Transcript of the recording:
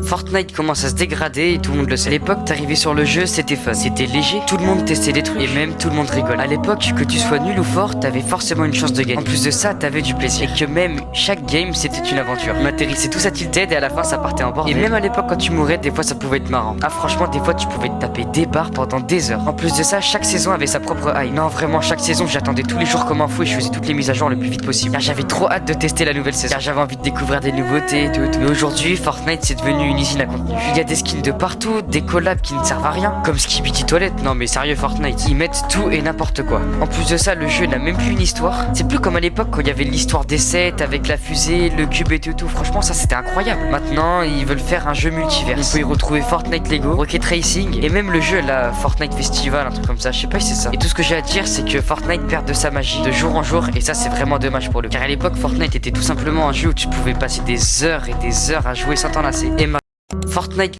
Fortnite commence à se dégrader et tout le monde le sait. À l'époque, t'arrivais sur le jeu, c'était fun, c'était léger, tout le monde testait des trucs et même tout le monde rigole. À l'époque, que tu sois nul ou fort, t'avais forcément une chance de gagner. En plus de ça, t'avais du plaisir. Et que même chaque game, c'était une aventure. On atterrissait tous à Tilted et à la fin, ça partait en bordel. Et même à l'époque, quand tu mourais, des fois, ça pouvait être marrant. Ah, franchement, des fois, tu pouvais te taper des barres pendant des heures. En plus de ça, chaque saison avait sa propre hype. Non, vraiment, chaque saison, j'attendais tous les jours comme un fou et je faisais toutes les mises à jour le plus vite possible. Car j'avais trop hâte de tester la nouvelle saison. Car j'avais envie de découvrir des nouveautés et tout. Mais aujourd'hui, Fortnite, c'est devenu une usine à contenu. Il y a des skins de partout, des collabs qui ne servent à rien, comme Skibidi Toilette. Non mais sérieux Fortnite, ils mettent tout et n'importe quoi. En plus de ça, le jeu n'a même plus une histoire. C'est plus comme à l'époque quand il y avait l'histoire des sets avec la fusée, le cube et tout. Franchement ça c'était incroyable. Maintenant ils veulent faire un jeu multivers. On peut y retrouver Fortnite Lego, Rocket Racing et même le jeu là, Fortnite Festival, un truc comme ça, je sais pas si c'est ça. Et tout ce que j'ai à dire c'est que Fortnite perd de sa magie de jour en jour et ça c'est vraiment dommage pour le. Car à l'époque Fortnite était tout simplement un jeu où tu pouvais passer des heures et des heures à jouer sans t'en lasser. Et Fortnite